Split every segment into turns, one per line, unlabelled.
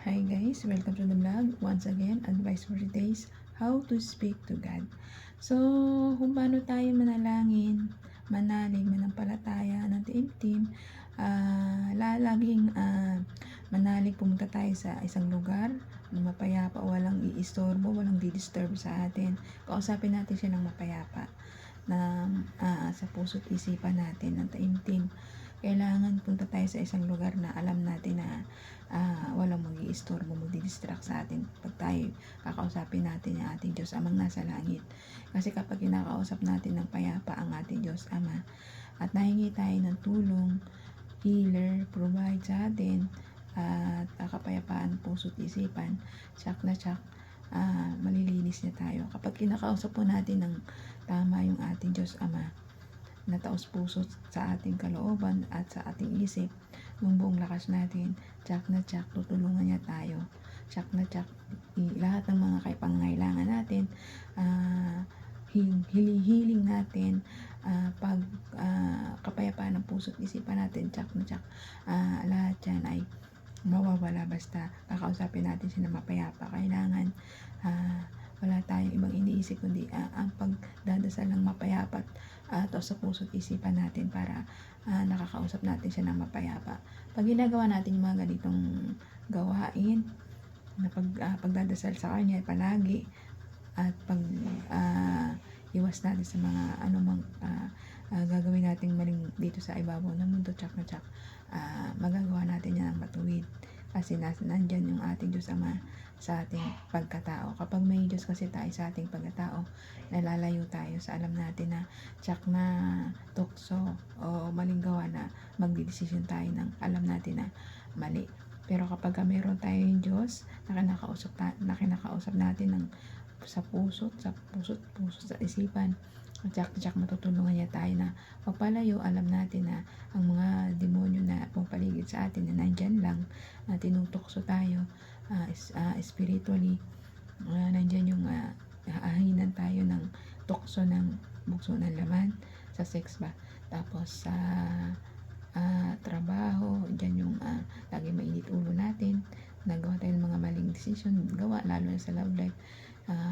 Hi guys, welcome to the vlog. Once again, advice for today's how to speak to God. So, kung paano tayo manalangin, manalig, manampalataya ng taimtim, manalig, pumunta tayo sa isang lugar na mapayapa, walang iistorbo, walang didisturb sa atin. Kausapin natin siya ng mapayapa na sa puso't isipan natin ng taimtim. Kailangan punta tayo sa isang lugar na alam natin na walang mag-i-istorbo, magdi-distract sa atin pag tayo kakausapin natin yung ating Diyos Amang nasa langit. Kasi kapag kinakausap natin ng payapa ang ating Diyos Ama at nahingi tayo ng tulong, healer, provide sa atin at kapayapaan, puso't isipan, tsak na tsak, malilinis na tayo. Kapag kinakausap po natin ng tama yung ating Diyos Ama, na taos puso sa ating kalooban at sa ating isip, ng buong lakas natin, tsak na tsak, tutulungan niya tayo. Tsak na tsak, lahat ng mga pangangailangan natin, hiling natin, kapayapaan ng puso't isipan natin, tsak na tsak, lahat yan ay mawawala basta kakausapin natin siya na mapayapa. Kailangan wala tayong ibang iniisip kundi ang pagdadasal ng mapayapat at sa puso't isipan natin para nakakausap natin siya ng mapayapa. Pag ginagawa natin yung mga ganitong gawain na pagdadasal sa kanya palagi at iwas natin sa mga anumang gagawin nating maling dito sa ibabaw ng mundo, tsak na tsak, magagawa natin yan ng matuwid kasi nandyan yung ating Diyos Ama sa ating pagkatao. Kapag may Diyos kasi tayo sa ating pagkatao, nalalayo tayo sa alam natin na tsak na tukso o maling gawa na magdidesisyon tayo ng alam natin na mali. Pero kapag meron tayong Diyos na kinakausap natin ng sa puso sa isipan, tsak matutulungan niya tayo na pagpalayo. Alam natin na ang mga demonyo na pumapaligid sa atin na nandyan lang, tinutokso tayo spiritually, nandyan yung hahinan tayo ng tukso ng bugso ng laman sa sex ba, tapos sa trabaho, dyan yung lagi mainit ulo natin, nagawa tayo ng mga maling decision, lalo na sa love life.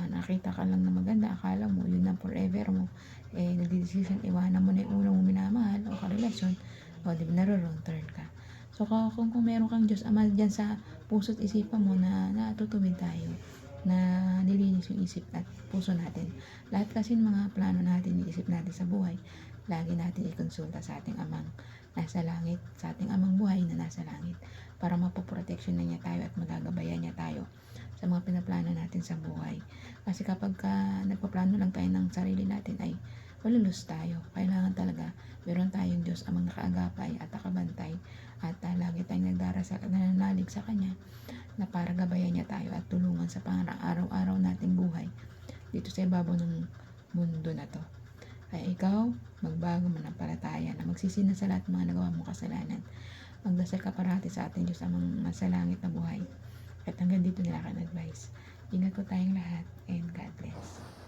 Nakita ka lang na maganda, akala mo yun na forever mo, nagdidesisyon, iwanan mo na yung unang mo minamahal o karelasyon, o di ba naro-wrong turn ka. So kung meron kang Diyos Ama dyan sa puso't isipan mo, na natutuwid tayo, na nilinis yung isip at puso natin. Lahat kasi ng mga plano natin, iisip natin sa buhay, lagi natin ikonsulta sa ating Amang nasa langit, sa ating Amang buhay na nasa langit, para mapoproteksyon na niya tayo at magagabayan niya tayo sa mga pinaplano natin sa buhay. Kasi kapag nagpaplano lang tayo ng sarili natin, ay malulus tayo. Kailangan talaga meron tayong Diyos Amang nakaagapay at nakabantay at lagi tayong nagdarasal at nananalig sa Kanya na para gabayan niya tayo at tulungan sa pang-araw-araw nating buhay dito sa ibabaw ng mundo na to. Kaya ikaw, magbago manampalataya na magsisina sa lahat ng mga nagawa mong kasalanan. Magdasal ka parati sa ating Diyos Amang nasa langit na buhay. At hanggang dito nila aking advice. Ingat po tayong lahat and God bless.